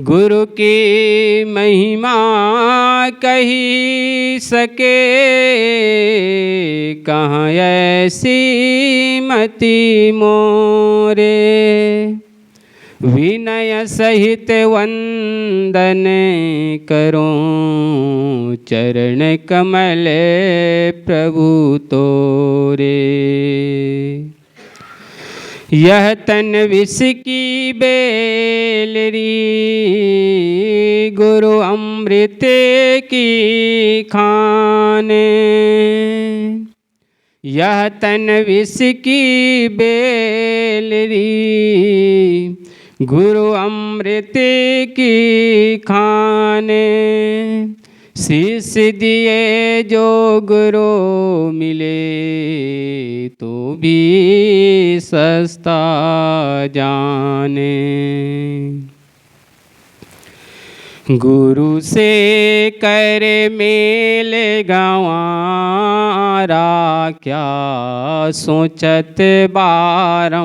गुरु की महिमा कही सके, कहाँ ऐसी मति मोरे। विनय सहित वंदन करो, चरण कमल प्रभु तोरे। यह तन विष की बेलरी, गुरु अमृत की खाने। यह तन विष की बेलरी, गुरु अमृत की खाने। शीश दिए जो गुरु मिले, तो भी सस्ता जाने। गुरु से कर मेल गंवारा, क्या सोचत बारंबारा।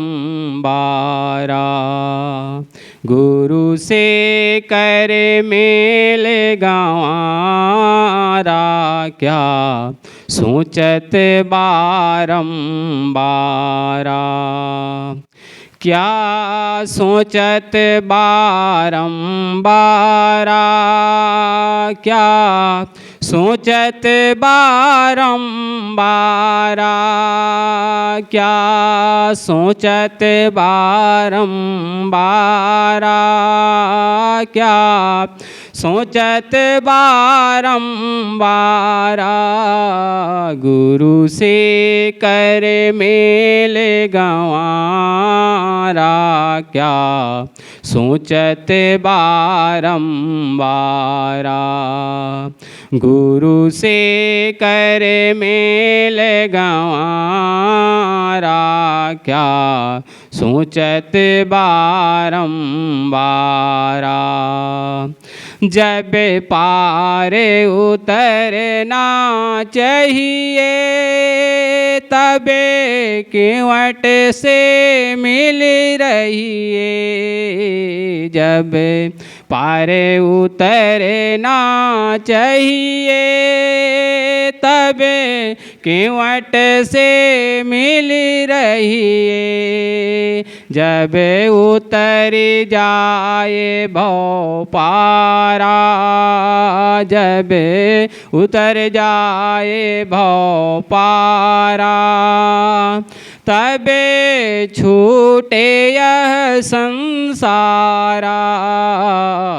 गुरु से कर मेल गंवारा, क्या सोचत बारंबारा। क्या सोचत बारंबारा, क्या सोचत बारंबारा। क्या सोचत बारंबारा, क्या सोचत बारंबारा। गुरु से कर मेल गंवारा, क्या सोचत बारंबारा। गुरु से कर मेल गंवारा, क्या सोचत बारंबारा। जब पार उतरना चाहिए, तबे किवट से मिल रहिए। जब पार उतरना चाहिए, तबे किवट से मिल रहिए। जब उतर जाए भव पारा, जब उतर जाए भव पारा। तबे छूटे यह संसारा।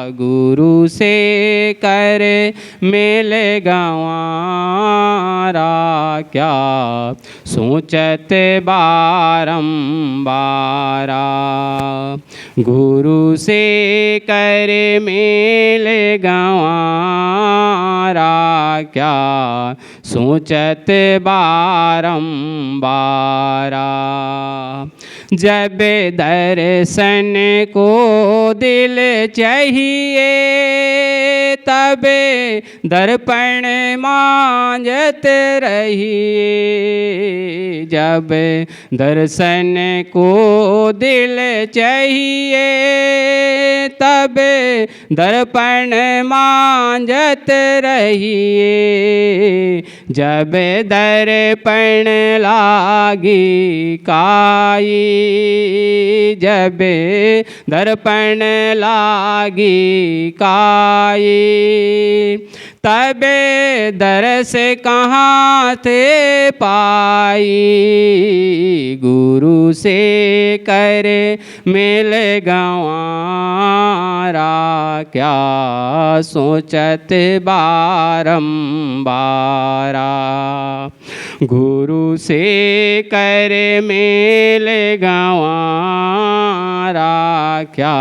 गुरु से कर मेल गंवारा, क्या सोचत बारंबारा। गुरु से कर मेल गंवारा, क्या सोचत बारंबारा। जब दर्शन को दिल चाहिए, तबे दर्पण मांझत रहिए। जब दर्शन को दिल चाहिए, तबे दर्पण मांझत रहिए। जब दर्पण लागी काई, जब दर्पण लागी काई। तबे दरस कहाँ थे पाई। गुरु से कर मेल गंवारा, क्या सोचत बारंबारा। गुरु से कर मेल गंवारा, क्या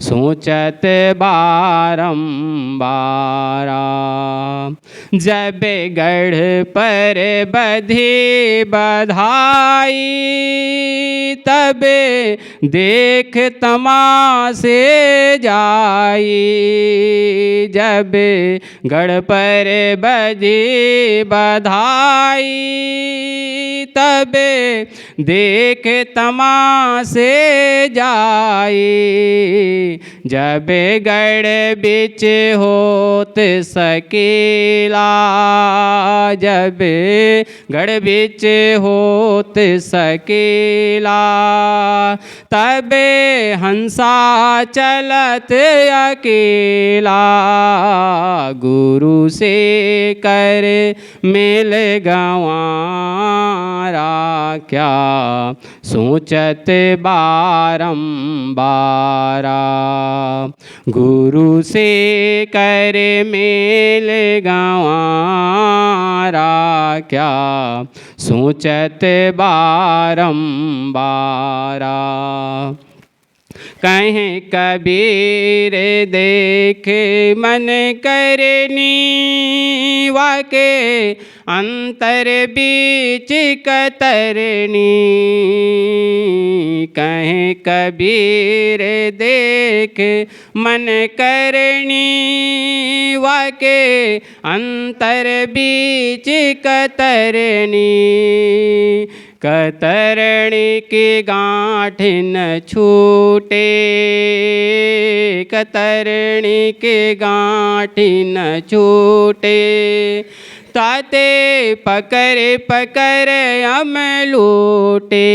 सोचत बारंबारा। जब गढ़ पर बधी बधाई, तबे देख तमाशे जाई। जब गढ़ पर बधी बधाई, तबे देख तमाशे जाई। जब गढ़ बिच होत सकेला, जब गढ़ बिच होत सकेला, तबे हंसा चलत अकेला, गुरु से कर मेल गंवारा, क्या सोचत बारंबारा, गुरु से कर मेल गंवारा, क्या सोचत बारंबारा। कहें कबीर देख मन करनी, वाके अंतर बीच कतरनी, कहें कबीर देख मन करनी, वाके अंतर बीच कतरनी, कतरणी की गांठ न छूटे, कतरणी की गांठ न छूटे, ताते पकड़ पकड़ हम लूटे,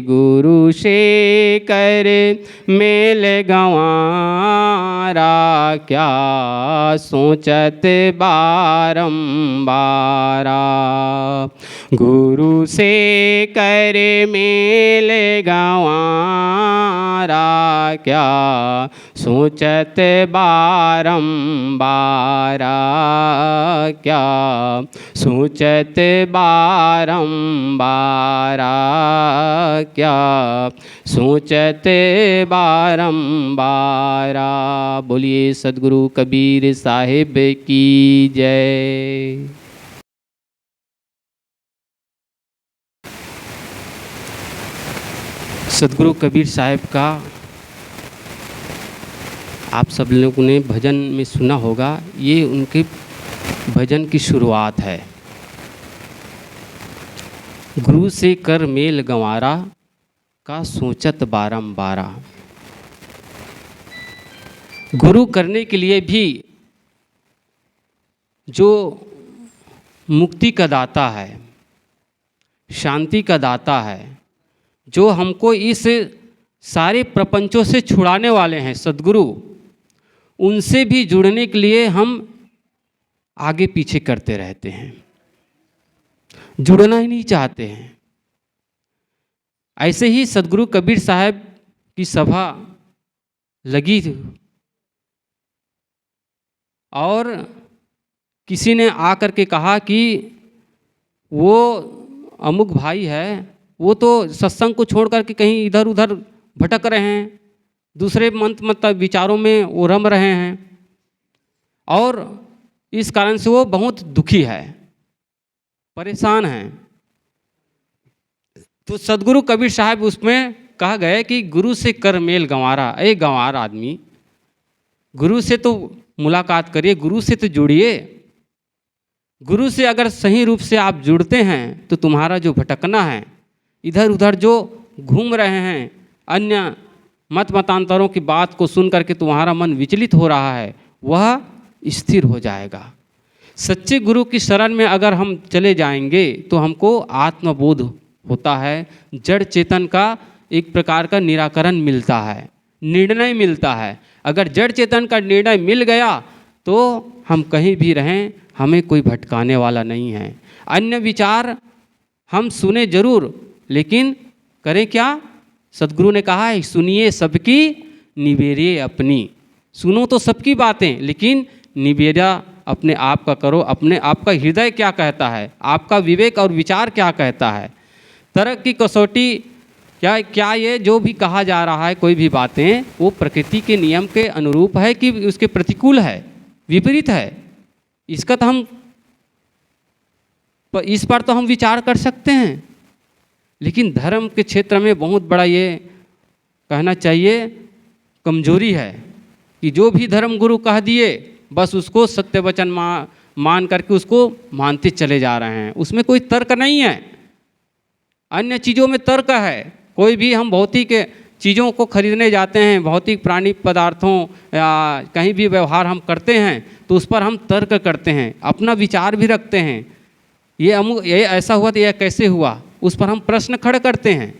गुरु से कर मेल गंवारा, क्या सोचत बारंबारा, गुरु से कर मेल गंवारा, क्या सोचत बारंबारा, क्या सोचत बारंबारा, क्या सोचत बारंबारा। बोलिए सद्गुरु कबीर साहिब की जय। सद्गुरु कबीर साहिब का आप सब लोगों ने भजन में सुना होगा। ये उनके भजन की शुरुआत है। गुरु से कर मेल गंवारा, का सोचत बारंबारा। गुरु करने के लिए भी जो मुक्ति का दाता है, शांति का दाता है, जो हमको इस सारे प्रपंचों से छुड़ाने वाले हैं सद्गुरु, उनसे भी जुड़ने के लिए हम आगे पीछे करते रहते हैं, जुड़ना ही नहीं चाहते हैं। ऐसे ही सद्गुरु कबीर साहब की सभा लगी और किसी ने आकर के कहा कि वो अमुक भाई है, वो तो सत्संग को छोड़ करके कहीं इधर उधर भटक रहे हैं, दूसरे मत विचारों में वो रम रहे हैं और इस कारण से वो बहुत दुखी है, परेशान है। तो सद्गुरु कबीर साहब उसमें कहा गया कि गुरु से कर मेल गंवारा। ए गंवार आदमी, गुरु से तो मुलाकात करिए, गुरु से तो जुड़िए। गुरु से अगर सही रूप से आप जुड़ते हैं तो तुम्हारा जो भटकना है, इधर उधर जो घूम रहे हैं, अन्य मतांतरों की बात को सुन करके तुम्हारा मन विचलित हो रहा है, वह स्थिर हो जाएगा। सच्चे गुरु की शरण में अगर हम चले जाएंगे तो हमको आत्मबोध होता है, जड़ चेतन का एक प्रकार का निराकरण मिलता है, निर्णय मिलता है। अगर जड़ चेतन का निर्णय मिल गया तो हम कहीं भी रहें, हमें कोई भटकाने वाला नहीं है। अन्य विचार हम सुने जरूर, लेकिन करें क्या? सद्गुरु ने कहा है, सुनिए सबकी निबेरिए अपनी। सुनो तो सबकी बातें, लेकिन निबेरा अपने आप का करो। अपने आप का हृदय क्या कहता है, आपका विवेक और विचार क्या कहता है। तर्क की कसौटी क्या ये जो भी कहा जा रहा है, कोई भी बातें, वो प्रकृति के नियम के अनुरूप है कि उसके प्रतिकूल है, विपरीत है? इसका तो इस पर तो हम विचार कर सकते हैं। लेकिन धर्म के क्षेत्र में बहुत बड़ा ये कहना चाहिए कमजोरी है कि जो भी धर्म गुरु कह दिए बस उसको सत्य वचन मान करके उसको मानते चले जा रहे हैं। उसमें कोई तर्क नहीं है। अन्य चीज़ों में तर्क है। कोई भी हम भौतिक चीज़ों को खरीदने जाते हैं, भौतिक प्राणी पदार्थों या कहीं भी व्यवहार हम करते हैं तो उस पर हम तर्क करते हैं, अपना विचार भी रखते हैं। ये ऐसा हुआ तो यह कैसे हुआ, उस पर हम प्रश्न खड़े करते हैं।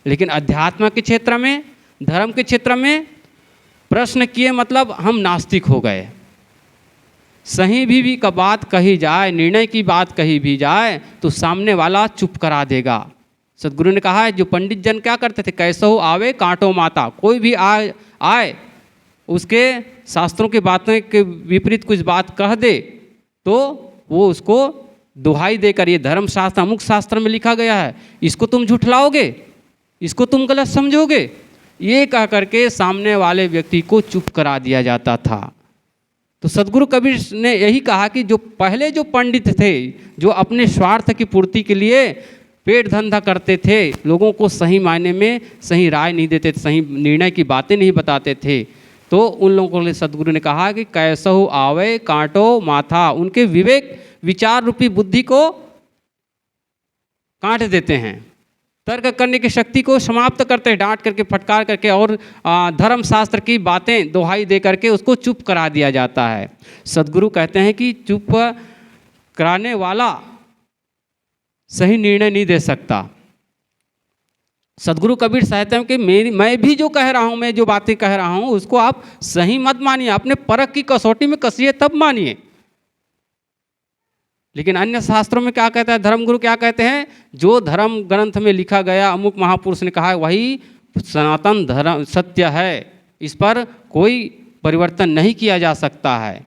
लेकिन अध्यात्म के क्षेत्र में, धर्म के क्षेत्र में प्रश्न किए मतलब हम नास्तिक हो गए। सही भी का बात कही जाए, निर्णय की बात कही भी जाए तो सामने वाला चुप करा देगा। सदगुरु ने कहा है जो पंडित जन क्या करते थे, कैसो आवे कांटो माता, कोई भी आए उसके शास्त्रों की बातें के विपरीत कुछ बात कह दे तो वो उसको दुहाई देकर, ये धर्म शास्त्र अमुक शास्त्र में लिखा गया है, इसको तुम झुठलाओगे, इसको तुम गलत समझोगे, ये कह करके सामने वाले व्यक्ति को चुप करा दिया जाता था। तो सदगुरु कबीर ने यही कहा कि जो पहले जो पंडित थे, जो अपने स्वार्थ की पूर्ति के लिए पेट धंधा करते थे, लोगों को सही मायने में सही राय नहीं देते थे, सही निर्णय की बातें नहीं बताते थे, तो उन लोगों को सदगुरु ने कहा कि कैसहु आवे कांटो माथा, उनके विवेक विचार रूपी बुद्धि को काट देते हैं, तर्क करने की शक्ति को समाप्त करते हैं, डांट करके फटकार करके और धर्म शास्त्र की बातें दोहाई दे करके उसको चुप करा दिया जाता है। सदगुरु कहते हैं कि चुप कराने वाला सही निर्णय नहीं दे सकता। सदगुरु कबीर साहित्य में कि मैं भी जो कह रहा हूँ, मैं जो बातें कह रहा हूँ उसको आप सही मत मानिए, अपने परख की कसौटी में कसिए तब मानिए। लेकिन अन्य शास्त्रों में क्या कहता है, धर्मगुरु क्या कहते हैं, जो धर्म ग्रंथ में लिखा गया, अमुक महापुरुष ने कहा है वही सनातन धर्म सत्य है, इस पर कोई परिवर्तन नहीं किया जा सकता है।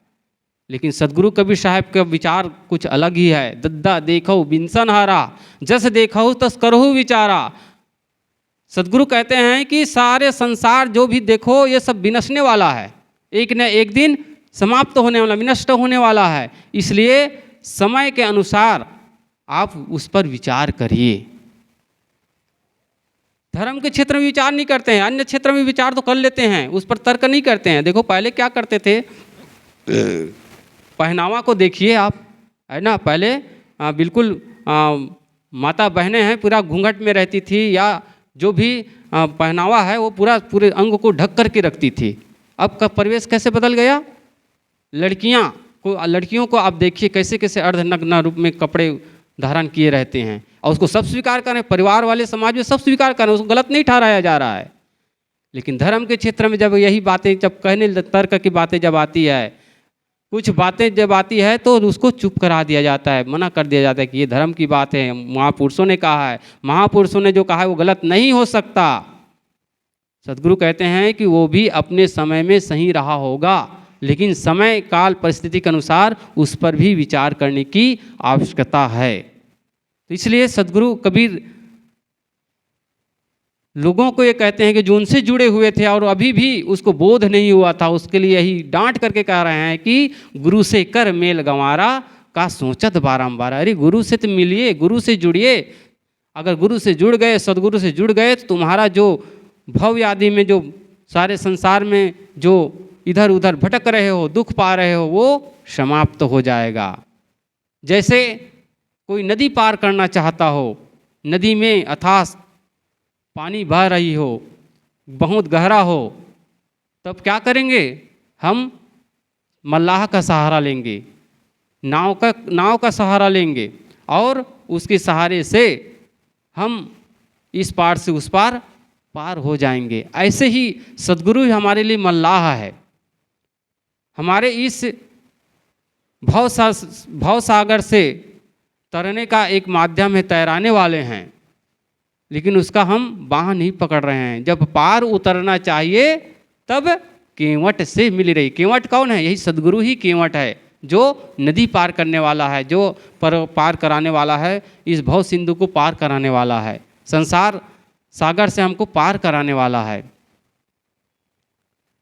लेकिन सदगुरु कबीर साहब का विचार कुछ अलग ही है। दद्दा देखो बिनसन हारा, जस देखो तस करहु विचारा। सदगुरु कहते हैं कि सारे संसार जो भी देखो ये सब विनशने वाला है, एक न एक दिन समाप्त होने वाला, विनष्ट होने वाला है, इसलिए समय के अनुसार आप उस पर विचार करिए। धर्म के क्षेत्र में विचार नहीं करते हैं, अन्य क्षेत्र में विचार तो कर लेते हैं, उस पर तर्क नहीं करते हैं। देखो पहले क्या करते थे, पहनावा को देखिए आप, है ना, पहले बिल्कुल माता बहनें हैं पूरा घूंघट में रहती थी, या जो भी पहनावा है वो पूरे अंग को ढक करके रखती थी। अब का परिवेश कैसे बदल गया, लड़कियों को आप देखिए कैसे कैसे अर्धनग्न रूप में कपड़े धारण किए रहते हैं, और उसको सब स्वीकार करें, परिवार वाले समाज में सब स्वीकार करें, उसको गलत नहीं ठहराया जा रहा है। लेकिन धर्म के क्षेत्र में जब यही बातें, जब कहने तर्क की बातें जब आती है, कुछ बातें जब आती है तो उसको चुप करा दिया जाता है, मना कर दिया जाता है कि ये धर्म की बात है, महापुरुषों ने कहा है, महापुरुषों ने जो कहा है वो गलत नहीं हो सकता। सदगुरु कहते हैं कि वो भी अपने समय में सही रहा होगा, लेकिन समय काल परिस्थिति के अनुसार उस पर भी विचार करने की आवश्यकता है। तो इसलिए सदगुरु कबीर लोगों को ये कहते हैं कि जो उनसे जुड़े हुए थे और अभी भी उसको बोध नहीं हुआ था, उसके लिए यही डांट करके कह रहे हैं कि गुरु से कर मेल गंवारा का सोचत बारंबार। अरे गुरु से तो मिलिए, गुरु से जुड़िए। अगर गुरु से जुड़ गए, सदगुरु से जुड़ गए तो तुम्हारा जो भव आदि में जो सारे संसार में जो इधर उधर भटक रहे हो, दुख पा रहे हो, वो समाप्त हो जाएगा। जैसे कोई नदी पार करना चाहता हो, नदी में अथाह पानी बह रही हो, बहुत गहरा हो, तब क्या करेंगे, हम मल्लाह का सहारा लेंगे, नाव का सहारा लेंगे, और उसके सहारे से हम इस पार से उस पार हो जाएंगे। ऐसे ही सदगुरु ही हमारे लिए मल्लाह है, हमारे इस भव सागर से तरने का एक माध्यम है, तैराने वाले हैं, लेकिन उसका हम बाँह नहीं पकड़ रहे हैं। जब पार उतरना चाहिए तब केवट से मिल रही। केवट कौन है, यही सदगुरु ही केवट है, जो नदी पार करने वाला है, जो पार कराने वाला है, इस भव सिंधु को पार कराने वाला है, संसार सागर से हमको पार कराने वाला है।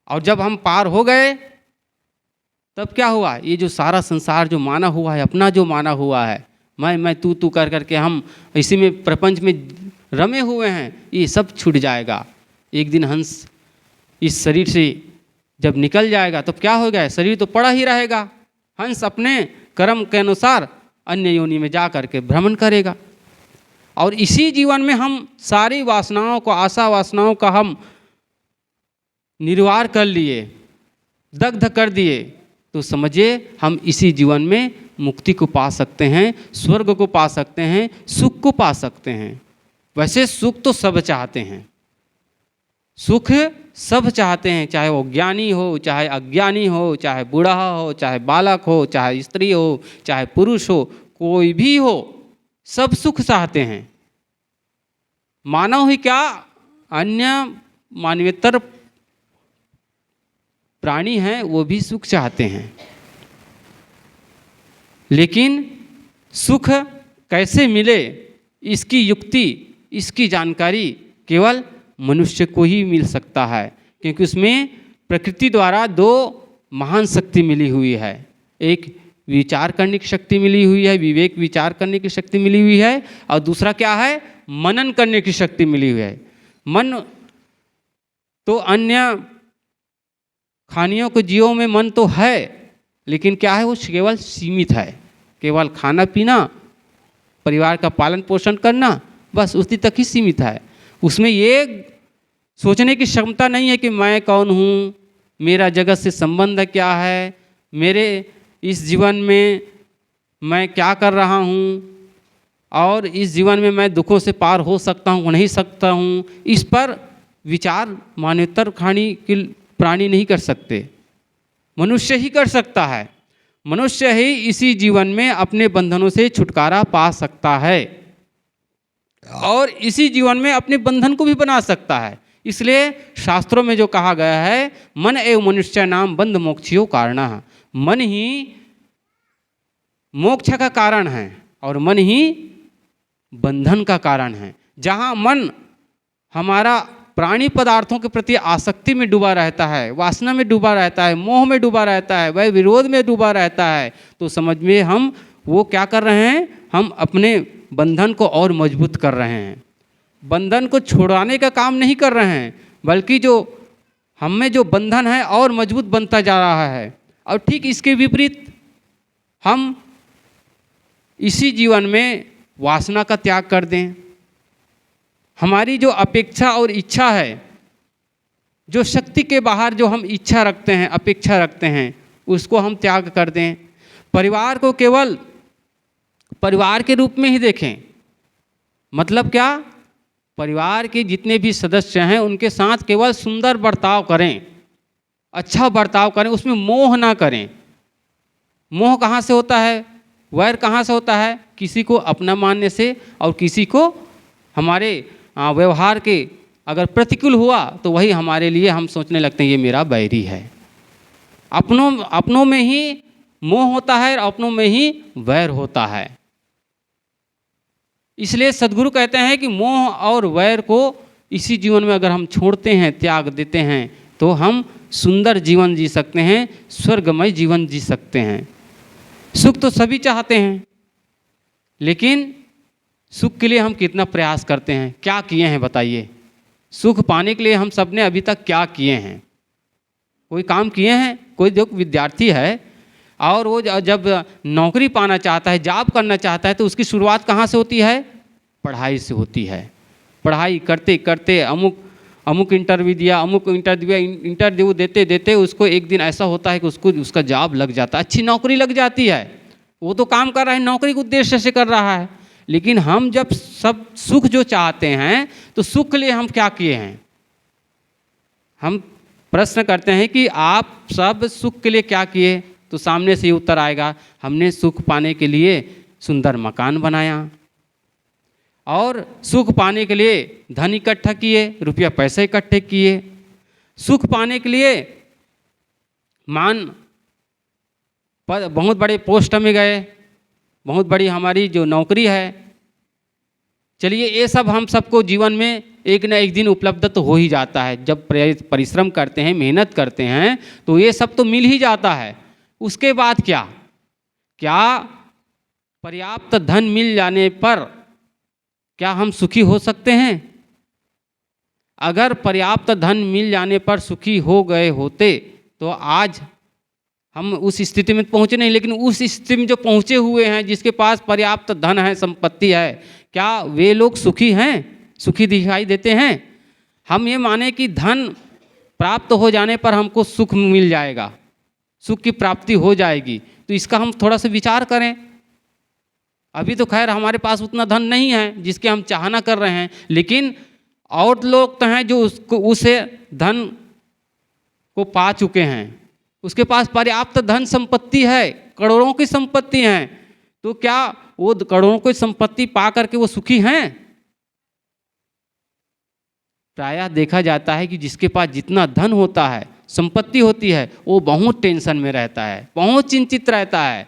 और जब हम पार हो गए तब क्या हुआ, ये जो सारा संसार जो माना हुआ है, अपना जो माना हुआ है, मैं तू कर करके हम इसी में प्रपंच में रमे हुए हैं, ये सब छूट जाएगा। एक दिन हंस इस शरीर से जब निकल जाएगा तब क्या हो गया, शरीर तो पड़ा ही रहेगा, हंस अपने कर्म के अनुसार अन्य योनि में जा करके भ्रमण करेगा। और इसी जीवन में हम सारी वासनाओं को, आशा वासनाओं का हम निर्वाह कर लिए, दग्ध कर दिए, तो समझिए हम इसी जीवन में मुक्ति को पा सकते हैं, स्वर्ग को पा सकते हैं, सुख को पा सकते हैं। वैसे सुख तो सब चाहते हैं, सुख सब चाहते हैं, चाहे वो ज्ञानी हो, चाहे अज्ञानी हो, चाहे बूढ़ा हो, चाहे बालक हो, चाहे स्त्री हो, चाहे पुरुष हो, कोई भी हो, सब सुख चाहते हैं। मानव ही क्या, अन्य मानवेतर प्राणी हैं, वो भी सुख चाहते हैं। लेकिन सुख कैसे मिले, इसकी युक्ति, इसकी जानकारी केवल मनुष्य को ही मिल सकता है, क्योंकि उसमें प्रकृति द्वारा दो महान शक्ति मिली हुई है। एक विचार करने की शक्ति मिली हुई है, विवेक विचार करने की शक्ति मिली हुई है, और दूसरा क्या है, मनन करने की शक्ति मिली हुई है। मन तो अन्य खानियों के जीवों में मन तो है, लेकिन क्या है, वो केवल सीमित है, केवल खाना पीना, परिवार का पालन पोषण करना, बस उसी तक ही सीमित है। उसमें ये सोचने की क्षमता नहीं है कि मैं कौन हूँ, मेरा जगत से संबंध क्या है, मेरे इस जीवन में मैं क्या कर रहा हूँ, और इस जीवन में मैं दुखों से पार हो सकता हूँ नहीं सकता हूँ, इस पर विचार मानवेतर प्राणी नहीं कर सकते, मनुष्य ही कर सकता है। मनुष्य ही इसी जीवन में अपने बंधनों से छुटकारा पा सकता है, और इसी जीवन में अपने बंधन को भी बना सकता है। इसलिए शास्त्रों में जो कहा गया है, मन एवं मनुष्य नाम बंध मोक्षियो कारणः, मन ही मोक्ष का कारण है और मन ही बंधन का कारण है। जहाँ मन हमारा प्राणी पदार्थों के प्रति आसक्ति में डूबा रहता है, वासना में डूबा रहता है, मोह में डूबा रहता है, वह विरोध में डूबा रहता है, तो समझ में हम वो क्या कर रहे हैं, हम अपने बंधन को और मजबूत कर रहे हैं, बंधन को छुड़ाने का काम नहीं कर रहे हैं, बल्कि जो हम में जो बंधन है और मजबूत बनता जा रहा है। और ठीक इसके विपरीत हम इसी जीवन में वासना का त्याग कर दें, हमारी जो अपेक्षा और इच्छा है, जो शक्ति के बाहर जो हम इच्छा रखते हैं, अपेक्षा रखते हैं, उसको हम त्याग कर दें। परिवार को केवल परिवार के रूप में ही देखें। मतलब क्या, परिवार के जितने भी सदस्य हैं उनके साथ केवल सुंदर बर्ताव करें, अच्छा बर्ताव करें, उसमें मोह ना करें। मोह कहाँ से होता है, वैर कहाँ से होता है, किसी को अपना मानने से, और किसी को हमारे व्यवहार के अगर प्रतिकूल हुआ तो वही हमारे लिए हम सोचने लगते हैं ये मेरा बैरी है। अपनों में ही मोह होता है और अपनों में ही वैर होता है। इसलिए सद्गुरु कहते हैं कि मोह और वैर को इसी जीवन में अगर हम छोड़ते हैं, त्याग देते हैं, तो हम सुंदर जीवन जी सकते हैं, स्वर्गमय जीवन जी सकते हैं। सुख तो सभी चाहते हैं, लेकिन सुख के लिए हम कितना प्रयास करते हैं, क्या किए हैं बताइए। सुख पाने के लिए हम सब ने अभी तक क्या किए हैं, कोई काम किए हैं। कोई जो विद्यार्थी है और वो जब नौकरी पाना चाहता है, जॉब करना चाहता है, तो उसकी शुरुआत कहाँ से होती है, पढ़ाई से होती है। पढ़ाई करते करते अमुक इंटरव्यू दिया, इंटरव्यू देते देते उसको एक दिन ऐसा होता है कि उसका जॉब लग जाता है, अच्छी नौकरी लग जाती है। वो तो काम कर रहा है, नौकरी के उद्देश्य से कर रहा है। लेकिन हम जब सब सुख जो चाहते हैं, तो सुख के लिए हम क्या किए हैं। हम प्रश्न करते हैं कि आप सब सुख के लिए क्या किए, तो सामने से ही उत्तर आएगा, हमने सुख पाने के लिए सुंदर मकान बनाया, और सुख पाने के लिए धन इकट्ठा किए, रुपया पैसे इकट्ठे किए, सुख पाने के लिए बहुत बड़े पोस्ट में गए, बहुत बड़ी हमारी जो नौकरी है। चलिए, ये सब हम सबको जीवन में एक न एक दिन उपलब्ध तो हो ही जाता है। जब परिश्रम करते हैं, मेहनत करते हैं, तो ये सब तो मिल ही जाता है। उसके बाद क्या पर्याप्त धन मिल जाने पर क्या हम सुखी हो सकते हैं? अगर पर्याप्त धन मिल जाने पर सुखी हो गए होते तो आज हम उस स्थिति में पहुँचे नहीं। लेकिन उस स्थिति में जो पहुँचे हुए हैं, जिसके पास पर्याप्त धन है, संपत्ति है, क्या वे लोग सुखी हैं, सुखी दिखाई देते हैं? हम ये माने कि धन प्राप्त हो जाने पर हमको सुख मिल जाएगा, सुख की प्राप्ति हो जाएगी, तो इसका हम थोड़ा सा विचार करें। अभी तो खैर हमारे पास उतना धन नहीं है जिसके हम चाहना कर रहे हैं, लेकिन और लोग तो हैं जो उसे धन को पा चुके हैं, उसके पास पर्याप्त धन संपत्ति है, करोड़ों की संपत्ति है, तो क्या वो करोड़ों की संपत्ति पा करके वो सुखी हैं? प्रायः देखा जाता है कि जिसके पास जितना धन होता है, संपत्ति होती है, वो बहुत टेंशन में रहता है, बहुत चिंतित रहता है।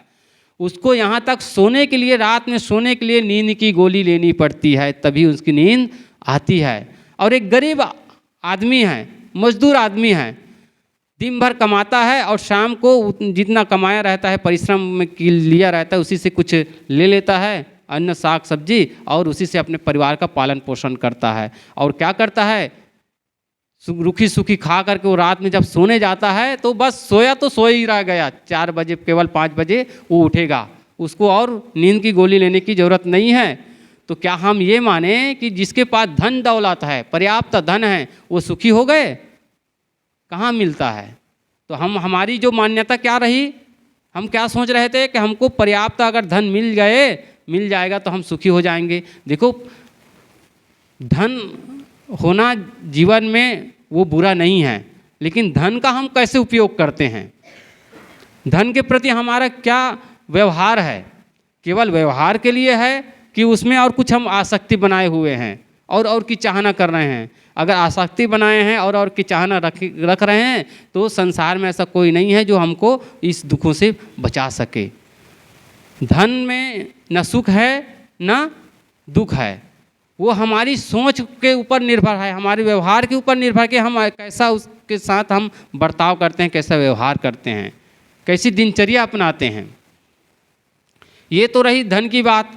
उसको यहाँ तक सोने के लिए, रात में सोने के लिए नींद की गोली लेनी पड़ती है, तभी उसकी नींद आती है। और एक गरीब आदमी है, मजदूर आदमी है, दिन भर कमाता है और शाम को जितना कमाया रहता है, परिश्रम में लिया रहता है, उसी से कुछ ले लेता है, अन्न साग सब्जी, और उसी से अपने परिवार का पालन पोषण करता है। और क्या करता है, रूखी सूखी खा करके वो रात में जब सोने जाता है तो बस सोया तो सो ही रह गया, 4 बजे केवल 5 बजे वो उठेगा, उसको और नींद की गोली लेने की ज़रूरत नहीं है। तो क्या हम ये माने कि जिसके पास धन दौलत है, पर्याप्त धन है, वो सुखी हो गए? कहाँ मिलता है। तो हमारी जो मान्यता क्या रही, हम क्या सोच रहे थे कि हमको पर्याप्त अगर धन मिल जाएगा तो हम सुखी हो जाएंगे। देखो, धन होना जीवन में वो बुरा नहीं है, लेकिन धन का हम कैसे उपयोग करते हैं, धन के प्रति हमारा क्या व्यवहार है। केवल व्यवहार के लिए है कि उसमें और कुछ हम आसक्ति बनाए हुए हैं और की चाहना कर रहे हैं। अगर आसक्ति बनाए हैं और की चाहना रख रहे हैं तो संसार में ऐसा कोई नहीं है जो हमको इस दुखों से बचा सके। धन में न सुख है न दुख है, वो हमारी सोच के ऊपर निर्भर है, हमारे व्यवहार के ऊपर निर्भर कि हम कैसा उसके साथ हम बर्ताव करते हैं, कैसा व्यवहार करते हैं, कैसी दिनचर्या अपनाते हैं। ये तो रही धन की बात।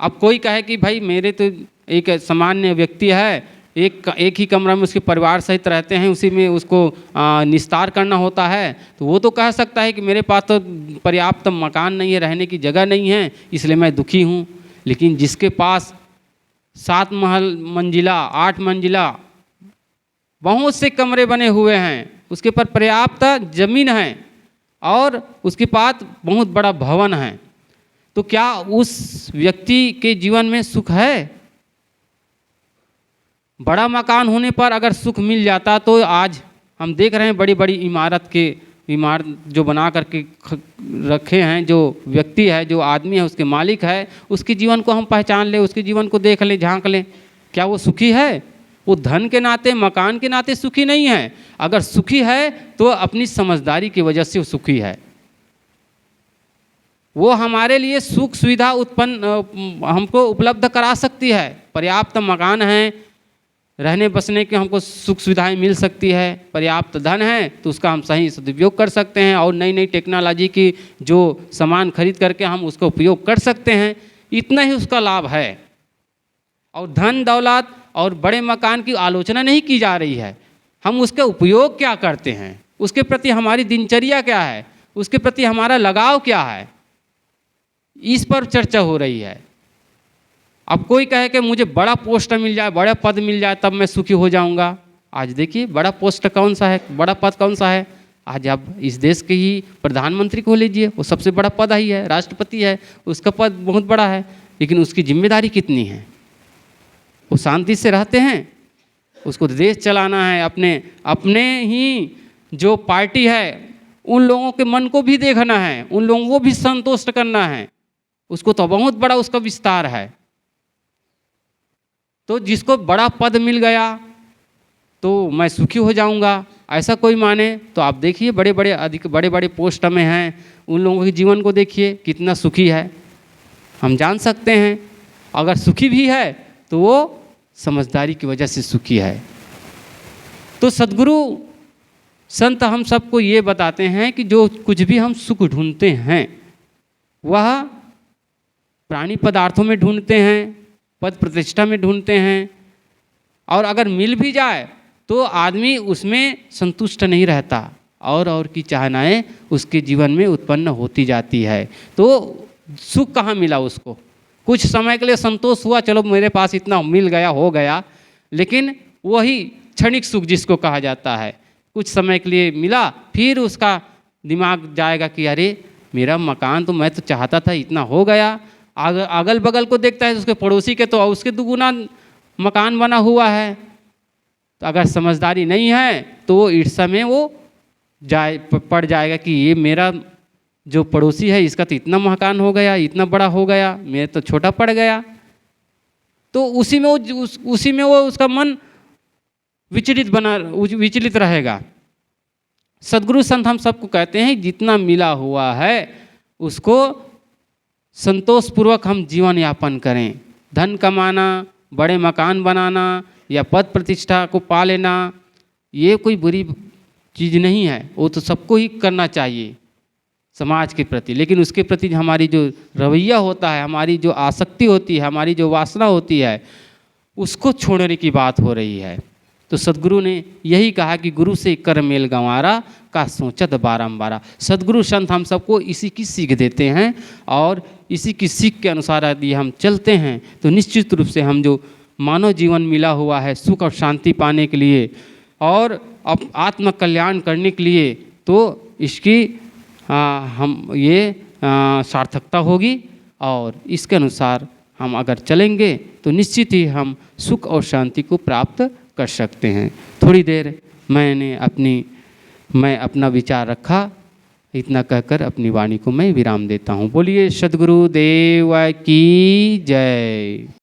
अब कोई कहे कि भाई मेरे तो एक सामान्य व्यक्ति है, एक ही कमरा में उसके परिवार सहित रहते हैं, उसी में उसको निस्तार करना होता है, तो वो तो कह सकता है कि मेरे पास तो पर्याप्त मकान नहीं है, रहने की जगह नहीं है, इसलिए मैं दुखी हूँ। लेकिन जिसके पास 7 मंजिला 8 मंजिला बहुत से कमरे बने हुए हैं, उसके पर पर्याप्त जमीन है और उसके पास बहुत बड़ा भवन है, तो क्या उस व्यक्ति के जीवन में सुख है? बड़ा मकान होने पर अगर सुख मिल जाता तो आज हम देख रहे हैं बड़ी बड़ी इमारत जो बना करके रखे हैं, जो व्यक्ति है, जो आदमी है, उसके मालिक है, उसके जीवन को हम पहचान लें, उसके जीवन को देख लें, झांक लें, क्या वो सुखी है? वो धन के नाते, मकान के नाते सुखी नहीं है। अगर सुखी है तो अपनी समझदारी की वजह से वो सुखी है। वो हमारे लिए सुख सुविधा हमको उपलब्ध करा सकती है, पर्याप्त मकान है, रहने बसने के हमको सुख सुविधाएं मिल सकती है, पर्याप्त धन है तो उसका हम सही सदुपयोग कर सकते हैं और नई नई टेक्नोलॉजी की जो सामान खरीद करके हम उसका उपयोग कर सकते हैं, इतना ही उसका लाभ है। और धन दौलत और बड़े मकान की आलोचना नहीं की जा रही है, हम उसका उपयोग क्या करते हैं, उसके प्रति हमारी दिनचर्या क्या है, उसके प्रति हमारा लगाव क्या है, इस पर चर्चा हो रही है। अब कोई कहे कि मुझे बड़ा पोस्ट मिल जाए, बड़ा पद मिल जाए तब मैं सुखी हो जाऊंगा। आज देखिए बड़ा पोस्ट कौन सा है, बड़ा पद कौन सा है। आज आप इस देश के ही प्रधानमंत्री को लीजिए, वो सबसे बड़ा पद ही है, राष्ट्रपति है, उसका पद बहुत बड़ा है, लेकिन उसकी जिम्मेदारी कितनी है? वो शांति से रहते हैं, उसको देश चलाना है, अपने ही जो पार्टी है उन लोगों के मन को भी देखना है, उन लोगों को भी संतुष्ट करना है, उसको तो बहुत बड़ा उसका विस्तार है। तो जिसको बड़ा पद मिल गया तो मैं सुखी हो जाऊंगा, ऐसा कोई माने तो आप देखिए बड़े बड़े पोस्ट में हैं, उन लोगों के जीवन को देखिए कितना सुखी है, हम जान सकते हैं। अगर सुखी भी है तो वो समझदारी की वजह से सुखी है। तो सद्गुरु संत हम सबको ये बताते हैं कि जो कुछ भी हम सुख ढूंढते हैं वह प्राणी पदार्थों में ढूंढते हैं, पद प्रतिष्ठा में ढूंढते हैं, और अगर मिल भी जाए तो आदमी उसमें संतुष्ट नहीं रहता और की चाहनाएं उसके जीवन में उत्पन्न होती जाती है। तो सुख कहाँ मिला उसको? कुछ समय के लिए संतोष हुआ, चलो मेरे पास इतना मिल गया, हो गया, लेकिन वही क्षणिक सुख जिसको कहा जाता है, कुछ समय के लिए मिला, फिर उसका दिमाग जाएगा कि अरे मेरा मकान तो मैं तो चाहता था इतना हो गया। अगल बगल को देखता है उसके पड़ोसी के तो उसके दुगुना मकान बना हुआ है। तो अगर समझदारी नहीं है तो वो ईर्ष्या में वो पड़ जाएगा कि ये मेरा जो पड़ोसी है इसका तो इतना मकान हो गया, इतना बड़ा हो गया, मेरा तो छोटा पड़ गया। तो उसी में वो उसका मन विचलित रहेगा। सद्गुरु संत हम सबको कहते हैं जितना मिला हुआ है उसको संतोषपूर्वक हम जीवन यापन करें। धन कमाना, बड़े मकान बनाना या पद प्रतिष्ठा को पा लेना ये कोई बुरी चीज़ नहीं है, वो तो सबको ही करना चाहिए समाज के प्रति। लेकिन उसके प्रति हमारी जो रवैया होता है, हमारी जो आसक्ति होती है, हमारी जो वासना होती है, उसको छोड़ने की बात हो रही है। तो सद्गुरु ने यही कहा कि गुरु से कर मेल गंवारा का सोचत बारंबारा। सद्गुरु संत हम सबको इसी की सीख देते हैं और इसी की सीख के अनुसार यदि हम चलते हैं तो निश्चित रूप से हम जो मानव जीवन मिला हुआ है सुख और शांति पाने के लिए और आत्म कल्याण करने के लिए, तो इसकी हम ये सार्थकता होगी और इसके अनुसार हम अगर चलेंगे तो निश्चित ही हम सुख और शांति को प्राप्त कर सकते हैं। थोड़ी देर मैं अपना विचार रखा, इतना कहकर अपनी वाणी को मैं विराम देता हूँ। बोलिए सद्गुरु देव की जय।